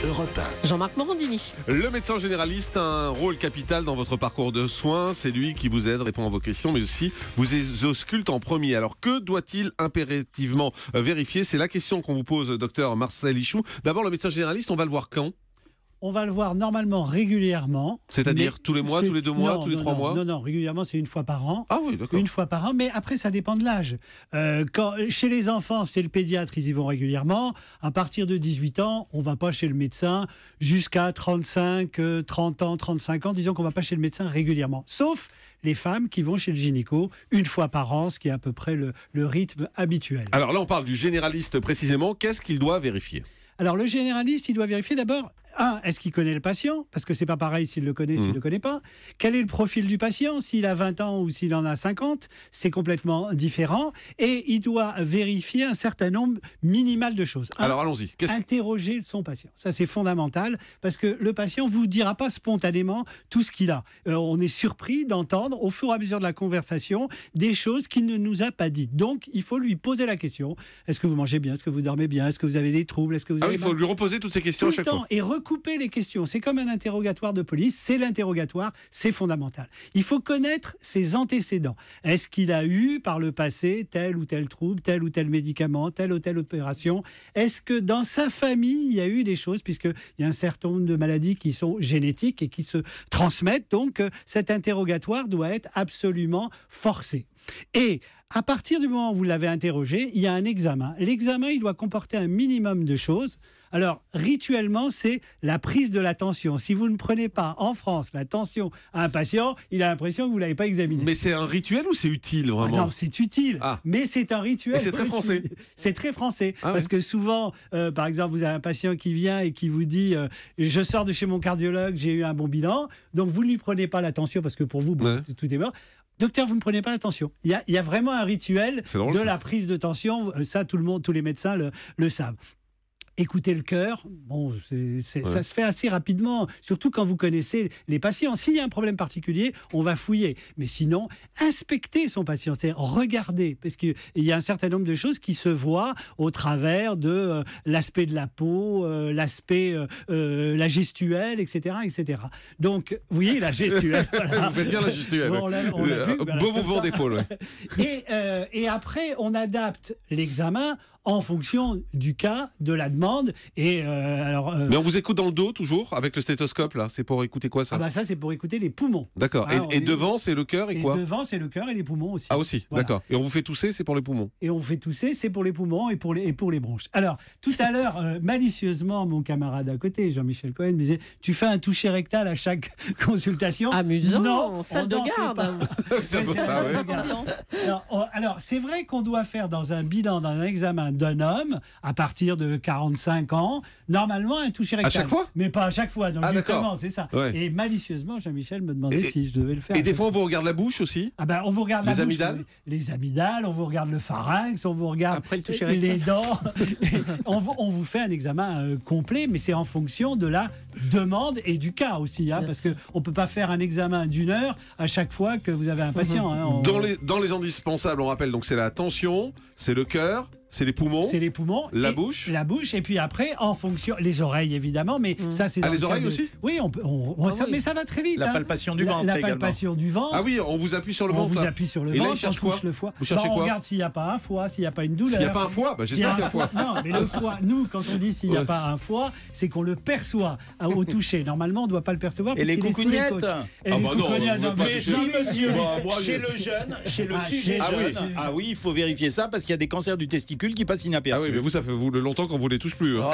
Europe 1. Jean-Marc Morandini. Le médecin généraliste a un rôle capital dans votre parcours de soins. C'est lui qui vous aide, répond à vos questions, mais aussi vous ausculte en premier. Alors, que doit-il impérativement vérifier? C'est la question qu'on vous pose, docteur Marcel Ichou. D'abord, le médecin généraliste, on va le voir quand? On va le voir normalement régulièrement. C'est-à-dire tous les mois, tous les 2 mois, tous les 3 mois? Non, régulièrement, c'est une fois par an. Ah oui, d'accord. Une fois par an, mais après, ça dépend de l'âge. Chez les enfants, c'est le pédiatre, ils y vont régulièrement. À partir de 18 ans, on ne va pas chez le médecin jusqu'à 35, 30 ans, 35 ans. Disons qu'on ne va pas chez le médecin régulièrement. Sauf les femmes qui vont chez le gynéco une fois par an, ce qui est à peu près le rythme habituel. Alors là, on parle du généraliste précisément. Qu'est-ce qu'il doit vérifier? Alors, le généraliste, il doit vérifier d'abord, est-ce qu'il connaît le patient? Parce que c'est pas pareil s'il le connaît, s'il le connaît pas. Quel est le profil du patient? S'il a 20 ans ou s'il en a 50, c'est complètement différent. Et il doit vérifier un certain nombre minimal de choses. Alors, allons-y. Interroger son patient. Ça, c'est fondamental parce que le patient vous dira pas spontanément tout ce qu'il a. On est surpris d'entendre, au fur et à mesure de la conversation, des choses qu'il ne nous a pas dites. Donc, il faut lui poser la question. Est-ce que vous mangez bien? Est-ce que vous dormez bien? Est-ce que vous avez des troubles? Est-ce que vous il faut lui reposer toutes ces questions à chaque fois. Et recouper les questions. C'est comme un interrogatoire de police. C'est l'interrogatoire. C'est fondamental. Il faut connaître ses antécédents. Est-ce qu'il a eu par le passé tel ou tel trouble, tel ou tel médicament, telle ou telle opération? Est-ce que dans sa famille, il y a eu des choses, puisqu'il y a un certain nombre de maladies qui sont génétiques et qui se transmettent. Donc, cet interrogatoire doit être absolument forcé. Et à partir du moment où vous l'avez interrogé, il y a un examen. L'examen, il doit comporter un minimum de choses. Alors, rituellement, c'est la prise de la tension. Si vous ne prenez pas, en France, la tension à un patient, il a l'impression que vous ne l'avez pas examiné. Mais c'est un rituel ou c'est utile, vraiment? Non, c'est utile, mais c'est un rituel. Et c'est très français. C'est très français, parce que souvent, par exemple, vous avez un patient qui vient et qui vous dit je sors de chez mon cardiologue, j'ai eu un bon bilan », donc vous ne lui prenez pas la tension parce que pour vous, tout est mort. Docteur, vous ne prenez pas la tension. Il y a vraiment un rituel de la prise de tension. Ça, tous les médecins le savent. Écoutez le cœur, ça se fait assez rapidement, surtout quand vous connaissez les patients. S'il y a un problème particulier, on va fouiller. Mais sinon, inspecter son patient, c'est-à-dire regarder, parce qu'il y a un certain nombre de choses qui se voient au travers de l'aspect de la peau, l'aspect, la gestuelle, etc., etc. Donc, vous voyez, la gestuelle. Voilà. Vous faites bien la gestuelle. Bon, on l'a vu, voilà, beau mouvement d'épaule. Et après, on adapte l'examen en fonction du cas, de la demande. Mais on vous écoute dans le dos toujours avec le stéthoscope là. C'est pour écouter quoi ça? Ça c'est pour écouter les poumons. D'accord. Et devant c'est le cœur et quoi? Devant c'est le cœur et les poumons aussi. Ah aussi. Voilà. D'accord. Et on vous fait tousser, c'est pour les poumons. Et on vous fait tousser, c'est pour les poumons et pour les bronches. Alors tout à l'heure malicieusement mon camarade à côté Jean-Michel Cohen me disait tu fais un toucher rectal à chaque consultation. Amusant. Non, salle de garde. C'est pour ça. Alors c'est vrai qu'on doit faire dans un bilan, dans un examen d'un homme à partir de 45 ans, normalement un toucher rectal. À chaque fois? Mais pas à chaque fois, donc justement, c'est ça. Ouais. Et malicieusement, Jean-Michel me demandait si je devais le faire. Et des fois, on vous regarde la bouche aussi? On vous regarde les amygdales? Les amygdales, on vous regarde le pharynx, on vous regarde le les dents. on vous fait un examen complet, mais c'est en fonction de la demande et du cas aussi, parce qu'on ne peut pas faire un examen d'1 heure à chaque fois que vous avez un patient. Dans les indispensables, on rappelle, donc c'est la tension, c'est le cœur, c'est les poumons. C'est les poumons. La bouche. La bouche. Et puis après, en fonction. Les oreilles, évidemment. Mais ça, c'est. Les oreilles aussi? Oui, mais ça va très vite. La palpation du ventre. La palpation du ventre. Ah oui, on vous appuie sur le ventre. On vous appuie sur le ventre. Et là, il cherche quoi? Le foie. Vous cherchez quoi? On regarde s'il n'y a pas un foie, s'il n'y a pas une douleur. S'il n'y a pas un foie, j'espère qu'il y a un foie. Non, mais le foie, nous, quand on dit s'il n'y a pas un foie, c'est qu'on le perçoit au toucher. Normalement, on ne doit pas le percevoir. Et les coucougnettes? Et les coucougnettes, non, mais si, monsieur. Chez le jeune, chez le sujet jeune. Ah oui, il faut vérifier ça parce qu'il y a des cancers du testicule qui passent inaperçus. Ah oui, mais vous, ça fait longtemps qu'on vous les touche plus. Oh,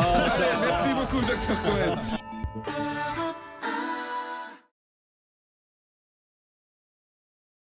merci beaucoup, Dr Cohen.